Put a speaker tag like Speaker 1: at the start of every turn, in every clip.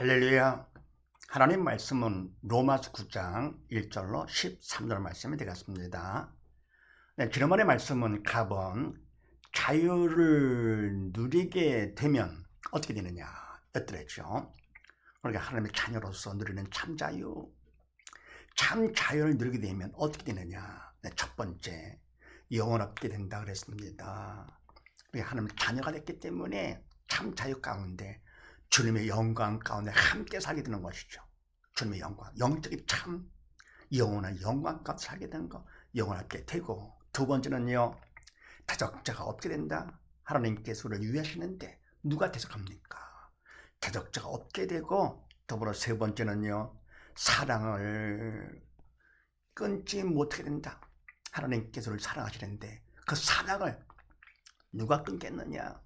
Speaker 1: 할렐루야. 하나님 말씀은 로마서 9장 1절로 13절 말씀이 되겠습니다. 네, 지난번의 말씀은 갑은 자유를 누리게 되면 어떻게 되느냐 였더랬죠. 그러니까 하나님의 자녀로서 누리는 참 자유를 누리게 되면 어떻게 되느냐. 네, 첫 번째, 영원 얻게 된다 그랬습니다. 하나님의 자녀가 됐기 때문에 참 자유 가운데 주님의 영광 가운데 함께 살게 되는 것이죠. 주님의 영광, 영적인 참 영원한 영광 가운데 살게 되는 것, 영원하게 되고, 두 번째는요, 대적자가 없게 된다. 하나님께서 우리를 위하시는데 누가 대적합니까? 대적자가 없게 되고, 더불어 세 번째는요, 사랑을 끊지 못하게 된다. 하나님께서 우리를 사랑하시는데 그 사랑을 누가 끊겠느냐?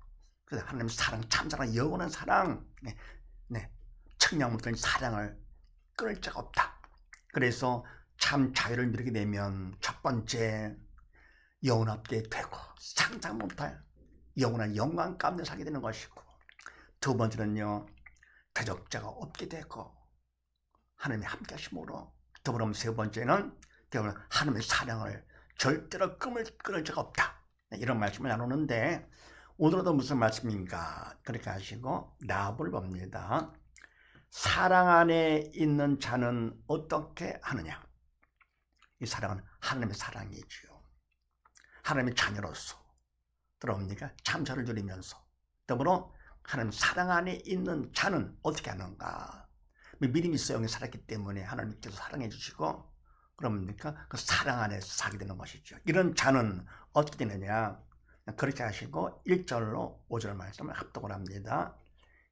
Speaker 1: 그래서 하나님 사랑, 참사랑, 영원한 사랑, 청량무던 사랑을 끊을 자가 없다. 그래서 참 자유를 누리게 되면 첫 번째, 영원하게 되고 상상 못할 영원한 영광 가운데 살게 되는 것이고, 두 번째는요, 대적자가 없게 되고 하나님이 함께 하심으로, 더불어 세 번째는 하나님의 사랑을 절대로 끊을 자가 없다. 이런 말씀을 나누는데, 오늘도 무슨 말씀인가? 그렇게 하시고 라합을 봅니다. 사랑 안에 있는 자는 어떻게 하느냐? 이 사랑은 하나님의 사랑이지요. 하나님의 자녀로서 들어옵니까? 참사를 누리면서, 더불어 하나님 사랑 안에 있는 자는 어떻게 하는가? 믿음이 있어 영에 살았기 때문에 하나님께서 사랑해 주시고, 그럽니까? 그 사랑 안에서 살게 되는 것이죠. 이런 자는 어떻게 되느냐? 그렇게 하시고 1절로 5절 말씀을 합독을 합니다.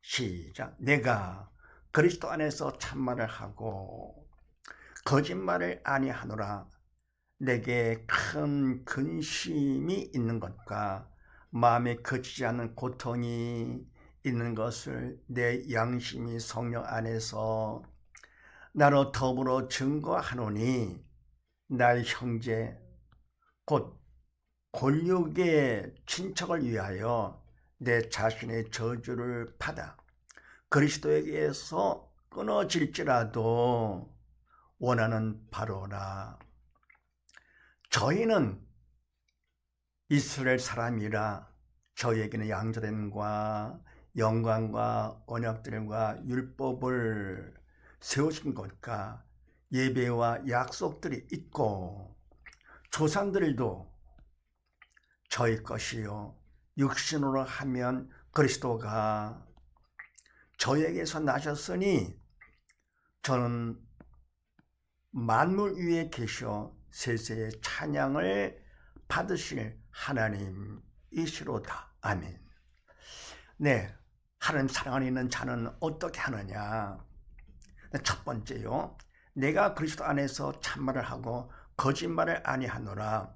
Speaker 1: 시작. 내가 그리스도 안에서 참말을 하고 거짓말을 아니하노라. 내게 큰 근심이 있는 것과 마음에 거치지 않는 고통이 있는 것을 내 양심이 성령 안에서 나로 더불어 증거하노니, 나의 형제 곧 골육의 친척을 위하여 내 자신의 저주를 받아 그리스도에게서 끊어질지라도 원하는 바로라. 저희는 이스라엘 사람이라 저희에게는 양자됨과 영광과 언약들과 율법을 세우신 것과 예배와 약속들이 있고, 조상들도 저희 것이요 육신으로 하면 그리스도가 저에게서 나셨으니, 저는 만물 위에 계셔 세세의 찬양을 받으실 하나님이시로다. 아멘. 네, 하나님 사랑 안에 있는 자는 어떻게 하느냐? 첫 번째요, 내가 그리스도 안에서 참말을 하고 거짓말을 아니하노라.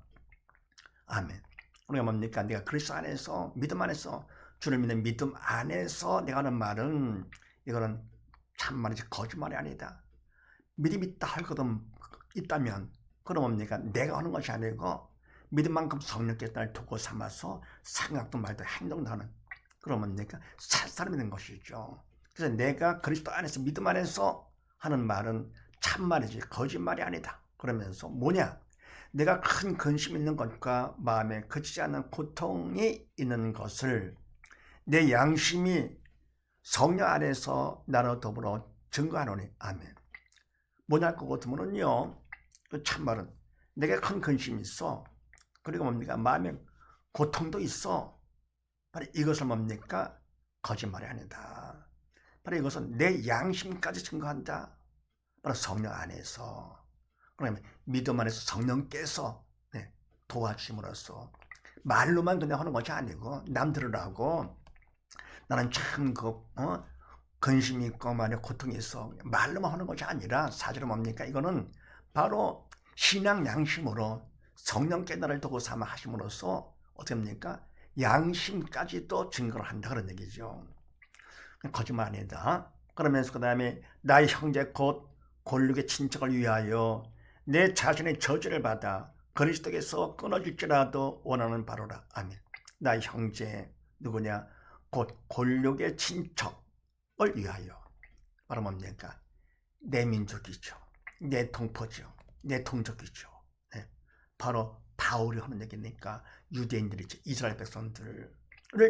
Speaker 1: 아멘. 우리가 뭡니까? 내가 그리스도 안에서, 믿음 안에서, 주를 믿는 믿음 안에서 내가 하는 말은, 이거는 참말이지 거짓말이 아니다. 믿음이 있다 하거든 있다면, 그럼 뭡니까? 내가 하는 것이 아니고 믿음만큼 성령께서 나를 도구 삼아서 생각도 말도 행동도 하는, 그럼 뭡니까? 살 사람이 된 것이죠. 그래서 내가 그리스도 안에서, 믿음 안에서 하는 말은 참말이지 거짓말이 아니다. 그러면서 뭐냐? 내가 큰 근심 있는 것과 마음에 그치지 않는 고통이 있는 것을 내 양심이 성령 안에서 나로 더불어 증거하노니. 아멘. 뭐냐 할 것 같으면요, 그 참말은 내게 큰 근심이 있어. 그리고 뭡니까? 마음에 고통도 있어. 바로 이것을 뭡니까? 거짓말이 아니다. 바로 이것은 내 양심까지 증거한다. 바로 성령 안에서. 그러면 믿음 안에서 성령께서 도와주심으로써, 말로만 그냥 하는 것이 아니고 남 들으라고 나는 참 근심이 있고 만약 고통이 있어, 말로만 하는 것이 아니라 사실은 뭡니까? 이거는 바로 신앙 양심으로 성령께 나를 도구 삼아 하심으로써 어떻게 합니까? 양심까지도 증거를 한다, 그런 얘기죠. 거짓말 아니다. 그러면서 그 다음에 나의 형제 곧 골육의 친척을 위하여 내 자신의 저주를 받아 그리스도께서 끊어질지라도 원하는 바로라. 아멘. 나의 형제 누구냐? 곧 골육의 친척을 위하여. 바로 뭡니까? 내 민족이죠. 내 동포죠. 내 동족이죠. 네. 바로 바울이 하는 얘기니까 유대인들이죠. 이스라엘 백성들을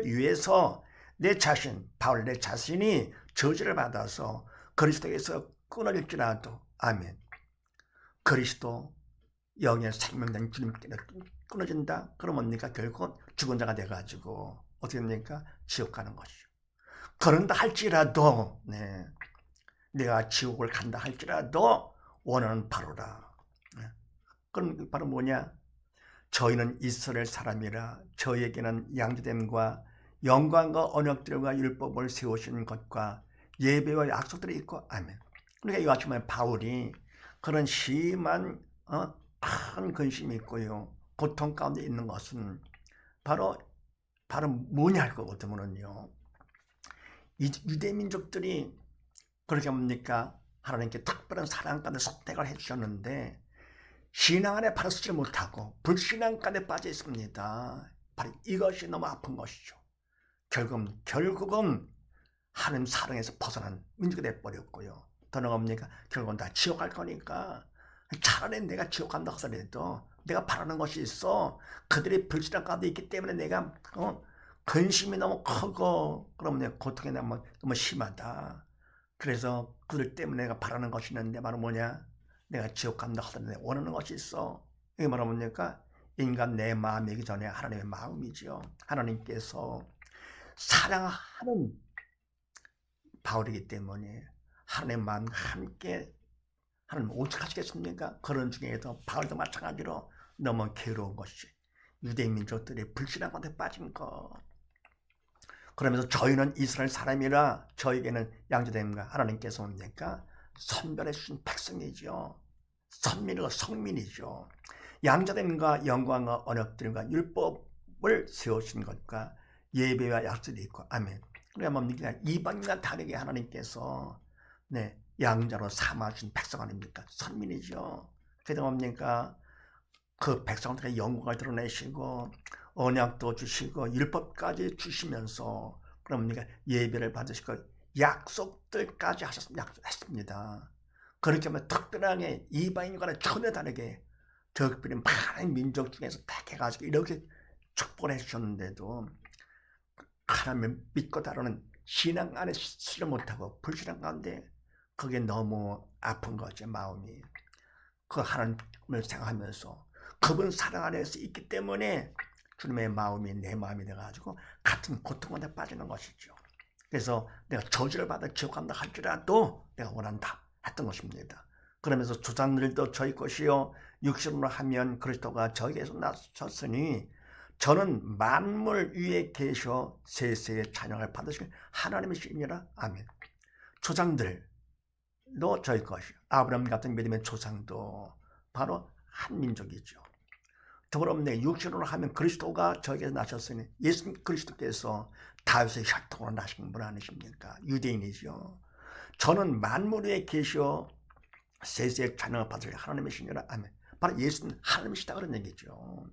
Speaker 1: 위해서 내 자신, 바울 내 자신이 저주를 받아서 그리스도에서 끊어질지라도 아멘. 그리스도 영의 생명된 주님께 끊어진다. 그러면 뭡니까? 결국 죽은 자가 돼가지고 어떻게 됩니까? 지옥 가는 것이죠. 그런다 할지라도 네. 내가 지옥을 간다 할지라도 원하는 바로라. 네. 그럼 바로 뭐냐? 저희는 이스라엘 사람이라 저에게는 양주됨과 영광과 언약들과 율법을 세우신 것과 예배와 약속들이 있고 아멘. 그러니까 이와 같이 바울이 그런 심한 큰 근심이 있고요. 고통 가운데 있는 것은 바로 뭐냐 할 거거든요. 유대 민족들이 그렇게 뭡니까? 하나님께 특별한 사랑 가운데 선택을 해주셨는데 신앙 안에 바로 서지 못하고 불신앙 가운데 빠져 있습니다. 바로 이것이 너무 아픈 것이죠. 결국은 하나님 사랑에서 벗어난 민족이 돼버렸고요. 더 나갑니까? 결국은 다 지옥 갈 거니까 차라리 내가 지옥 간다 하더라도 내가 바라는 것이 있어. 그들이 불신앙 가운데 있기 때문에 내가 근심이 너무 크고 그러면 고통이 너무 심하다. 그래서 그들 때문에 내가 바라는 것이 있는데 바로 뭐냐? 내가 지옥 간다 하더라도 원하는 것이 있어. 이게 뭐라 뭡니까? 인간 내 마음이기 전에 하나님의 마음이죠. 하나님께서 사랑하는 바울이기 때문에 하나님의 마음과 함께 하나님 오직하시겠습니까? 그런 중에도 바울도 마찬가지로 너무 괴로운 것이 유대 민족들이 불신앙 가운데 빠진 것. 그러면서 저희는 이스라엘 사람이라 저에게는 양자됨과 하나님께서 뭡니까? 선별해 주신 백성이죠. 선민이고 성민이죠. 양자됨과 영광과 언약들과 율법을 세우신 것과 예배와 약속이 있고 아멘. 그러니까 뭡니까? 이방인과 다르게 하나님께서 네, 양자로 삼아주신 백성 아닙니까? 선민이죠. 그래서 뭡니까? 그 백성들의 영광을 드러내시고 언약도 주시고 율법까지 주시면서 그러니까 예배를 받으시고 약속들까지 했습니다. 그렇게 하면 특별하게 이방인과는 전혀 다르게 특별히 많은 민족 중에서 택해가지고 이렇게 축복을 해주셨는데도 하나님을 믿고 다루는 신앙 안에 서지 못하고 불신앙 가운데 그게 너무 아픈 거죠. 마음이. 그 하나님을 생각하면서 그분 사랑 안에서 있기 때문에 주님의 마음이 내 마음이 돼가지고 같은 고통 가운데 빠지는 것이죠. 그래서 내가 저주를 받아 지옥 간다 할지라도 내가 원한다 했던 것입니다. 그러면서 조상들도 저희 것이요 육신으로 하면 그리스도가 저에게서 나셨으니 저는 만물 위에 계셔 세세의 찬양을 받으실 하나님이시니라. 아멘. 조상들도 저희 것이요. 아브라함 같은 믿음의 조상도 바로 한 민족이죠. 더불어내 육신으로 하면 그리스도가 저에게서 나셨으니 예수 그리스도께서 다윗의 혈통으로 나신 분 아니십니까? 유대인이죠. 저는 만물 위에 계시어 세세의 찬양을 받으실 하나님이시니라. 아멘. 바로 예수는 하나님이시다 그런 얘기죠.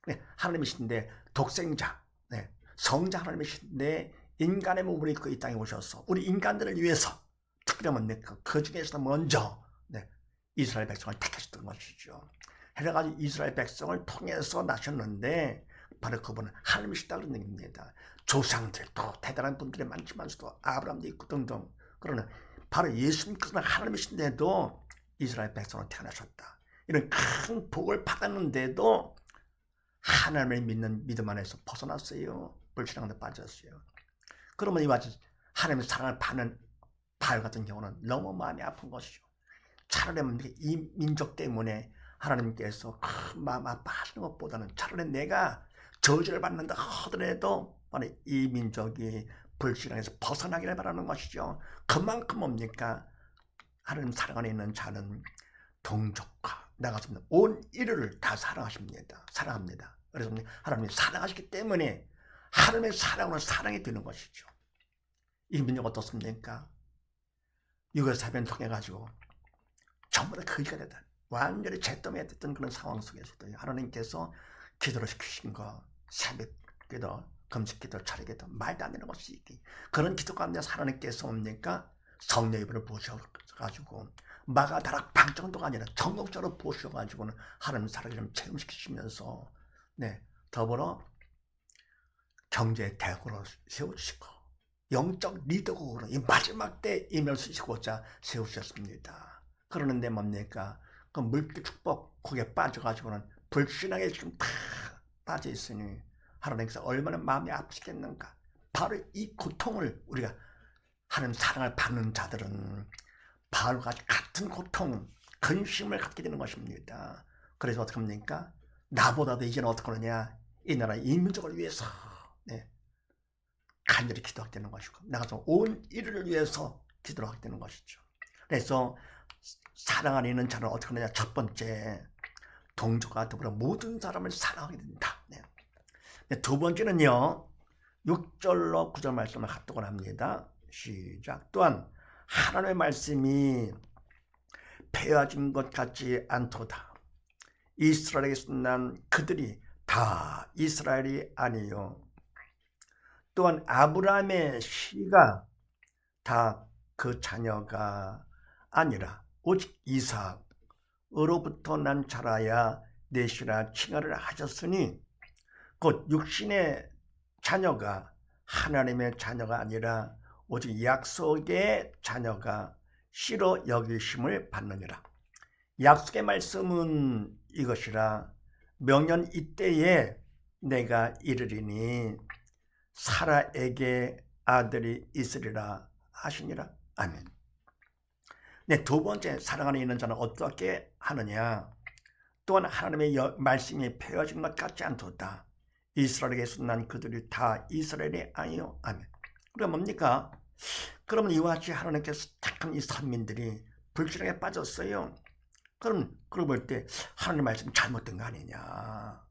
Speaker 1: 네, 하나님이신데 독생자, 네, 성자 하나님이신데 인간의 몸을 입고 이 땅에 오셔서 우리 인간들을 위해서 특별히 그 중에서 먼저 네, 이스라엘 백성을 택하셨던 것이죠. 해가지고 이스라엘 백성을 통해서 나셨는데 바로 그분은 하나님이시다 그런 얘기입니다. 조상들도 대단한 분들이 많지만서도 아브라함도 있고 등등 그러나 바로 예수님께서 하나님이신데도 이스라엘 백성을 태어나셨다. 이런 큰 복을 받았는데도 하나님을 믿는 믿음 안에서 벗어났어요. 불신앙에 빠졌어요. 그러면 이와 같이 하나님의 사랑을 받는 바울 같은 경우는 너무 마음이 아픈 것이죠. 차라리 이 민족 때문에 하나님께서 큰 마음 아파하시는 것보다는 차라리 내가 저주를 받는다 하더라도 이 민족이 불신앙에서 벗어나기를 바라는 것이죠. 그만큼 뭡니까? 하나님 사랑 안에 있는 자는 동족과 나가서 온 인류를 다 사랑하십니다. 사랑합니다. 그래서 하나님이 사랑하시기 때문에 하나님의 사랑으로 사랑이 되는 것이죠. 이 민족 어떻습니까? 유교사변 통해가지고 전부 다 거지가 되다. 완전히 잿더미에 됐던 그런 상황 속에서도 하나님께서 기도를 시키신 거, 새벽기도, 금식기도, 철회기도 말도 안 되는 것이 있기. 그런 기도 가운데 하나님께서 뭡니까? 성령의 불을 부으셔가지고 마가다락방 정도가 아니라 전국적으로 부으셔가지고는 하나님 사랑을 좀 체험시키시면서 더불어 경제 대국으로 세우시고 영적 리더국으로 이 마지막 때 임을 쓰시고자 세우셨습니다. 그러는데 뭡니까? 그 물질 축복 거기에 빠져가지고는 불신앙에 지금 다 빠져 있으니 하나님께서 얼마나 마음이 아프시겠는가. 바로 이 고통을 우리가 하나님 사랑을 받는 자들은 바울과 같은 고통, 근심을 갖게 되는 것입니다. 그래서 어떻게 합니까? 나보다도 이제는 어떻게 하느냐? 이 나라 이 민족을 위해서 간절히 기도하게 되는 것이고 나가서 온 일을 위해서 기도를 하게 되는 것이죠. 그래서 사랑 안에 있는 자는 어떻게 하느냐? 첫 번째, 동족과 더불어 모든 사람을 사랑하게 된다. 두 번째는요, 6절로 9절 말씀을 합독을 합니다. 시작. 또한 하나님의 말씀이 폐허진 것 같지 않도다. 이스라엘에게서 난 그들이 다 이스라엘이 아니요. 또한 아브라함의 씨가 다 그 자녀가 아니라 오직 이삭으로부터 난 자라야 내 씨라 칭하를 하셨으니 곧 육신의 자녀가 하나님의 자녀가 아니라 오직 약속의 자녀가 씨로 여기심을 받느니라. 약속의 말씀은 이것이라. 명년 이때에 내가 이르리니 사라에게 아들이 있으리라 하시니라. 아멘. 두 번째, 사랑 안에 있는 자는 어떻게 하느냐? 또한 하나님의 말씀이 폐허진 것 같지 않도다. 이스라엘에게서 난 그들이 다 이스라엘이 아니요. 아멘. 그럼 뭡니까? 그러면 이와 같이 하나님께서 택한 이 선민들이 불신앙에 빠졌어요. 그럼 그걸 볼 때 하나님 말씀이 잘못된 거 아니냐?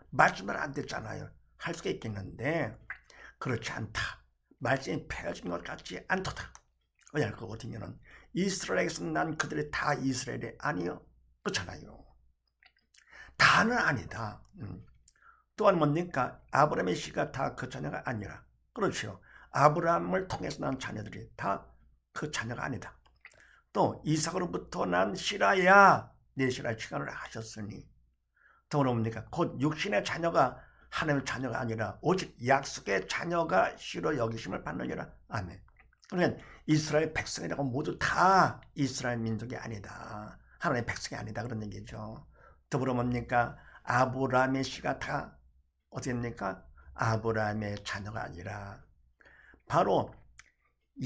Speaker 1: 말씀대로 안 됐잖아요. 할 수가 있겠는데 그렇지 않다. 말씀이 폐허진 것 같지 않도다. 왜냐하면 그거거든요. 이스라엘에게서 난 그들이 다 이스라엘이 아니요. 그렇잖아요. 다는 아니다. 또한 뭡니까? 아브라함의 씨가 다 그 자녀가 아니라. 그렇죠. 아브라함을 통해서 난 자녀들이 다 그 자녀가 아니다. 또 이삭으로부터 난 씨라야 내 씨라 칭하를 하셨으니 또 뭡니까? 곧 육신의 자녀가 하나님의 자녀가 아니라 오직 약속의 자녀가 씨로 여기심을 받느니라. 아멘. 그러니까 이스라엘 백성이라고 모두 다 이스라엘 민족이 아니다. 하나님의 백성이 아니다. 그런 얘기죠. 더불어 뭡니까? 아브라함의 씨가 다 어떻게 됩니까? 아브라함의 자녀가 아니라 바로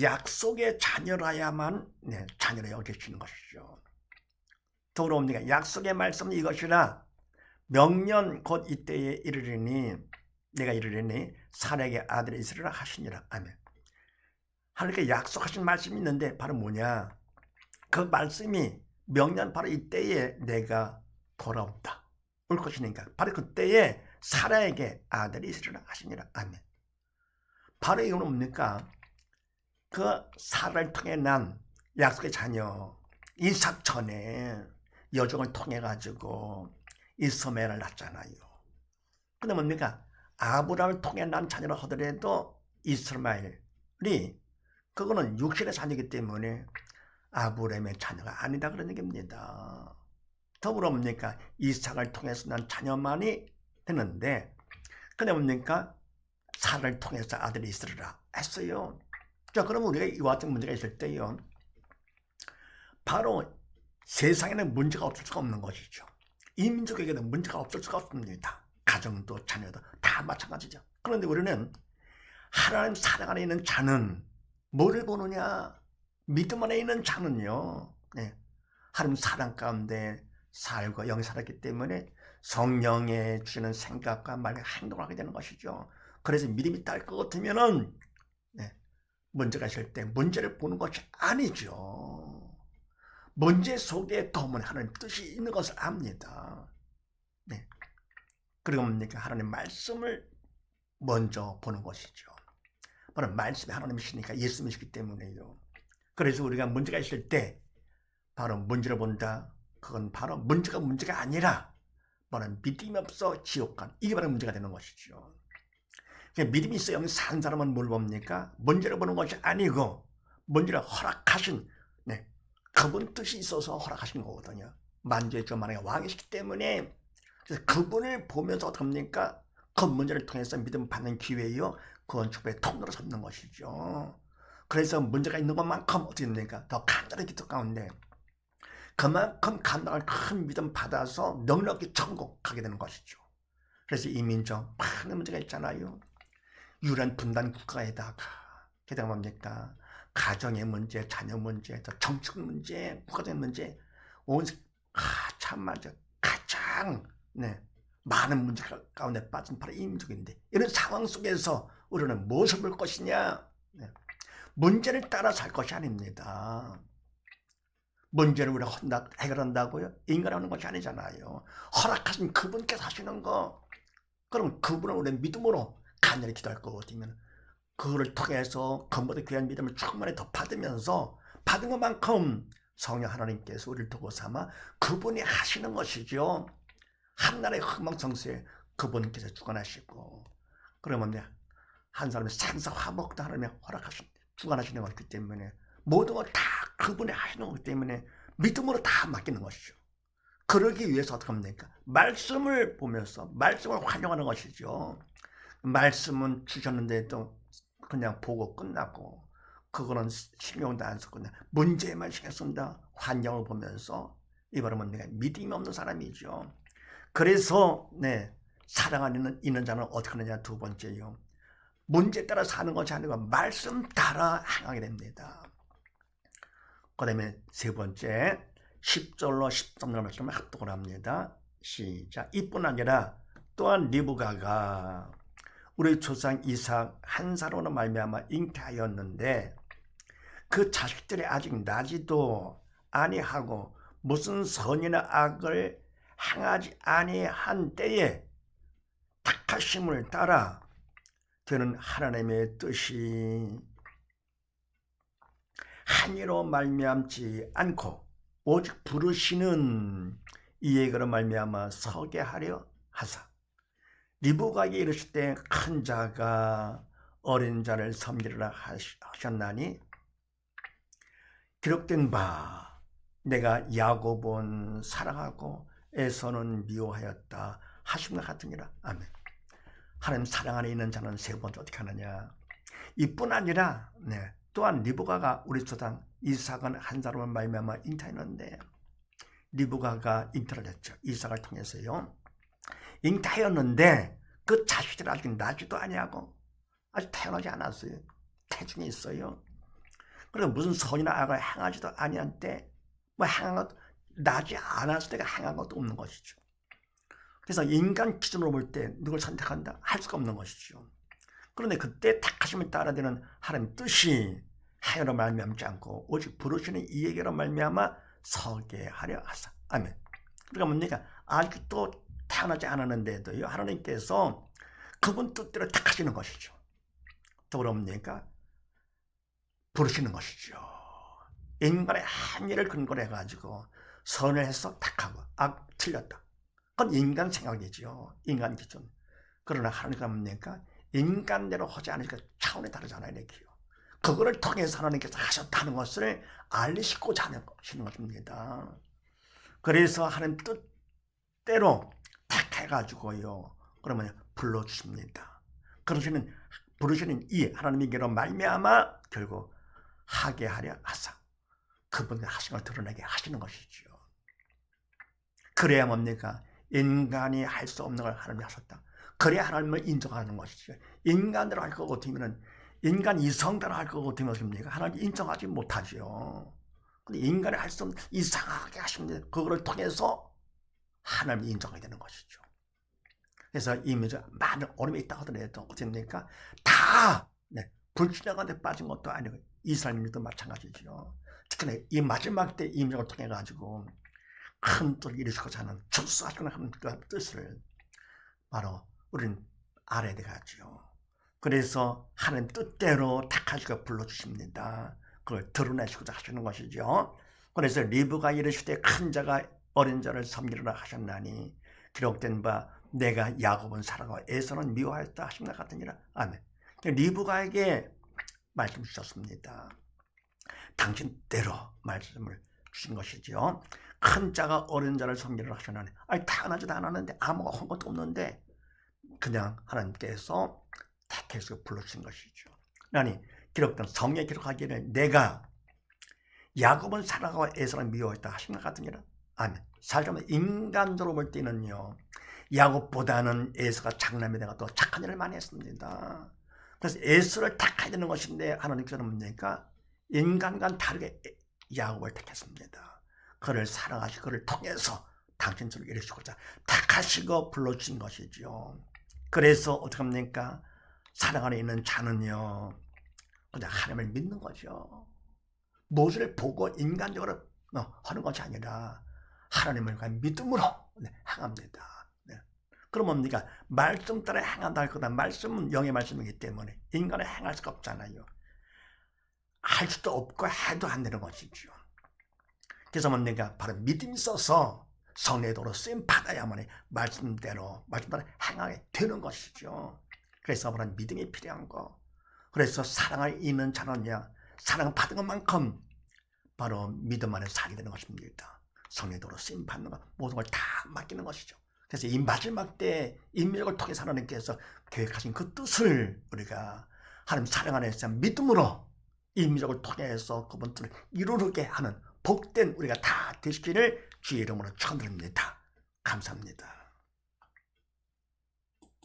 Speaker 1: 약속의 자녀라야만 자녀로 여겨지는 것이죠. 더불어 뭡니까? 약속의 말씀은 이것이라. 명년 곧 이때에 이르리니 내가 이르리니 사라에게 아들이 있으리라 하시니라. 아멘. 하나님께 약속하신 말씀이 있는데 바로 뭐냐? 그 말씀이 명년 바로 이때에 내가 돌아온다. 올 것이니까 바로 그때에 사라에게 아들이 있으리라 하시니라. 아멘. 바로 이건 뭡니까? 그 사라를 통해 난 약속의 자녀 이삭 전에 여종을 통해 가지고 이스마엘을 낳잖아요. 근데 뭡니까? 아브라함을 통해 난 자녀라 하더라도 이스마엘이 그거는 육신의 자녀이기 때문에 아브라함의 자녀가 아니다 그런 얘기입니다. 더불어 뭡니까? 이삭을 통해서 난 자녀만이 되는데 근데 뭡니까? 사라를 통해서 아들이 있으리라 했어요. 자, 그러면 우리가 이와 같은 문제가 있을 때요, 바로 세상에는 문제가 없을 수가 없는 것이죠. 이 민족에게는 문제가 없을 수가 없습니다. 가정도 자녀도 다 마찬가지죠. 그런데 우리는 하나님 사랑 안에 있는 자는 뭐를 보느냐? 믿음 안에 있는 자는요, 하나님 사랑 가운데 살고 영이 살았기 때문에 성령에 주시는 생각과 말과 행동을 하게 되는 것이죠. 그래서 믿음이 딸 것 같으면은 문제가 있을 때 문제를 보는 것이 아니죠. 문제 속에 도움은 하나님 뜻이 있는 것을 압니다. 그리고 뭡니까? 하나님 말씀을 먼저 보는 것이죠. 바로 말씀이 하나님이시니까 예수님이시기 때문에요. 그래서 우리가 문제가 있을 때 바로 문제를 본다. 그건 바로 문제가 아니라 바로 믿음이 없어 지옥 간. 이게 바로 문제가 되는 것이죠. 믿음이 있어 여기 산 사람은 뭘 봅니까? 문제를 보는 것이 아니고 문제를 허락하신, 네, 그분 뜻이 있어서 허락하신 거거든요. 만주의 주 만왕의 왕이시기 때문에. 그래서 그분을 보면서 어떡합니까? 그 문제를 통해서 믿음 받는 기회요, 그건 축복의 통로로 삼는 것이죠. 그래서 문제가 있는 것만큼 어떻게 됩니까? 더 간절한 기도 가운데 그만큼 감당할 큰 믿음 받아서 넉넉히 천국 가게 되는 것이죠. 그래서 이 민족 많은 문제가 있잖아요. 유란 분단 국가에다가 게다가 뭡니까? 가정의 문제, 자녀 문제, 또 정책 문제, 국가적인 문제, 참 맞아, 가장 많은 문제 가운데 빠진 바로 이 민족인데, 이런 상황 속에서 우리는 무엇을 볼 것이냐? 문제를 따라 살 것이 아닙니다. 문제를 우리가 해결한다고요? 인간이 하는 것이 아니잖아요. 허락하신 그분께서 하시는 거, 그럼 그분을 우리 믿음으로 간절히 기도할 거거든요. 그거를 통해서 그보다 귀한 믿음을 충분히 더 받으면서 받은 것만큼 성령 하나님께서 우리를 도구 삼아 그분이 하시는 것이죠. 한나라의 흥망성쇠에 그분께서 주관하시고, 그러면 한 사람의 생사 화목도 하나님이 주관하시는 것이기 때문에 모든 걸 다 그분이 하시는 것이기 때문에 믿음으로 다 맡기는 것이죠. 그러기 위해서 어떻게 합니까? 말씀을 보면서 말씀을 활용하는 것이죠. 말씀은 주셨는데도 그냥 보고 끝나고, 그거는 신경도 안 쓰고 그냥 문제에만 신경 쓴다. 환경을 보면서 이 말하면 내가 믿음이 없는 사람이죠. 그래서 사랑 안에 있는 자는 어떻게 하느냐, 두 번째요, 문제 따라 사는 것이 아니고 말씀 따라 행하게 됩니다. 그 다음에 세 번째, 10절로 13절 말씀을 합독을 합니다. 시작. 이뿐 아니라 또한 리브가가 우리 조상 이삭 한 사람으로 말미암아 잉태하였는데 그 자식들이 아직 나지도 아니하고 무슨 선이나 악을 행하지 아니한 때에 택하심을 따라 되는 하나님의 뜻이 한이로 말미암지 않고 오직 부르시는 이에게로 말미암아 서게 하려 하사, 리브가에게 이르실 때 큰 자가 어린 자를 섬기리라 하셨나니 기록된 바 내가 야곱은 사랑하고 에서는 미워하였다 하심과 같으니라. 아멘. 하나님 사랑 안에 있는 자는 세 번째 어떻게 하느냐, 이뿐 아니라 또한 리브가가 우리 조상 이삭은 한 사람을 말미암아 잉태했는데, 리브가가 잉태를 했죠. 이삭을 통해서요. 잉태하였는데 그 자식들이 아직 나지도 아니하고 아직 태어나지 않았어요. 태중에 있어요. 그리고 무슨 선이나 악을 행하지도 아니한 때, 행한 것, 나지 않았을 때가 행한 것도 없는 것이죠. 그래서 인간 기준으로 볼 때 누굴 선택한다? 할 수가 없는 것이죠. 그런데 그때 택하심에 따라 되는 하나님 뜻이 하여로 말미암지 않고 오직 부르시는 이에게로 말미암아 서게 하려 하사. 아멘. 그러니까 뭡니까? 아직도 태어나지 않았는데도요, 하나님께서 그분 뜻대로 택하시는 것이죠. 더불어 뭡니까? 부르시는 것이죠. 인간의 한계를 근거로 해가지고 선을 해서 택하고 틀렸다. 그건 인간 생각이죠. 인간 기준. 그러나 하나님께서 뭡니까? 인간대로 하지 않으니까 차원이 다르잖아요. 이렇게요. 그거를 통해서 하나님께서 하셨다는 것을 알리시고자 하시는 것입니다. 그래서 하나님 뜻대로 택해가지고요, 그러면 불러주십니다. 부르시는 이 하나님에게로 말미암아 결국 하게 하려 하사, 그분의 하신 걸 드러나게 하시는 것이죠. 그래야 뭡니까? 인간이 할 수 없는 걸 하나님이 하셨다. 그래야 하나님을 인정하는 것이죠. 인간대로 할 것 같으면, 인간 이성대로 할 것 같으면 하나님 인정하지 못하죠. 근데 인간이 할 수 없는 이상하게 하시면 그거를 통해서 하나님이 인정하게 되는 것이죠. 그래서 이 문제 많은 어려움이 있다 하더라도 어떻게 됩니까? 다 불신앙한 데 빠진 것도 아니고 이스라엘민도 마찬가지죠. 특히나 이 마지막 때 이 문제를 통해 가지고 큰 뜻을 이루시고자 하는 철수하시는 하는 그 뜻을 바로 우리는 알아야 되겠죠. 그래서 하나님 뜻대로 택하시고 불러주십니다. 그걸 드러내시고자 하시는 것이죠. 그래서 리브가 이르시되 큰 자가 어린 자를 섬기리라 하셨나니 기록된 바 내가 야곱은 사랑하고 에서는 미워하였다 하심과 같으니라. 아멘. 리브가에게 말씀 주셨습니다. 당신 대로 말씀을 주신 것이죠. 큰 자가 어린 자를 섬기라 하셨나니, 아니 당연하지도 않았는데, 아무것도 없는데 그냥 하나님께서 택해서 불러주신 것이죠. 아니 기록된 성경에 기록하기를 내가 야곱은 사랑하고 에서를 미워했다 하신 것 같으니라. 아니 사실은 인간적으로 볼 때는요, 야곱보다는 에서가 장남이 내가 더 착한 일을 많이 했습니다. 그래서 에서를 택해야 되는 것인데 하나님께서는 뭡니까? 인간과 다르게 야곱을 택했습니다. 그를 사랑하시고 그를 통해서 당신들을 이루시고자 택하시고 불러주신 것이죠. 그래서 어떻게 합니까? 사랑 안에 있는 자는요, 그냥 하나님을 믿는 거죠. 무엇을 보고 인간적으로 하는 것이 아니라 하나님을 믿음으로 행합니다. 네. 그러면 우리가 말씀 따라 행한다 할 거다. 말씀은 영의 말씀이기 때문에 인간은 행할 수가 없잖아요. 할 수도 없고 해도 안 되는 것이죠. 그래서 내가 바로 믿음이 있어서 성령의 도로 쓰임 받아야만 말씀대로 행하게 되는 것이죠. 그래서 바로 믿음이 필요한 거. 그래서 사랑을 있는 자는요, 사랑 받은 것만큼 바로 믿음 안에 살게 되는 것입니다. 성령의 도로 쓰임 받는 것, 모든 걸 다 맡기는 것이죠. 그래서 이 마지막 때 인민족을 통해서 하나님께서 계획하신 그 뜻을 우리가 하나님 사랑 안에서 믿음으로 인민족을 통해서 그분들을 이루게 하는 복된 우리가 다 되시기를 주의 이름으로 축원드립니다. 감사합니다.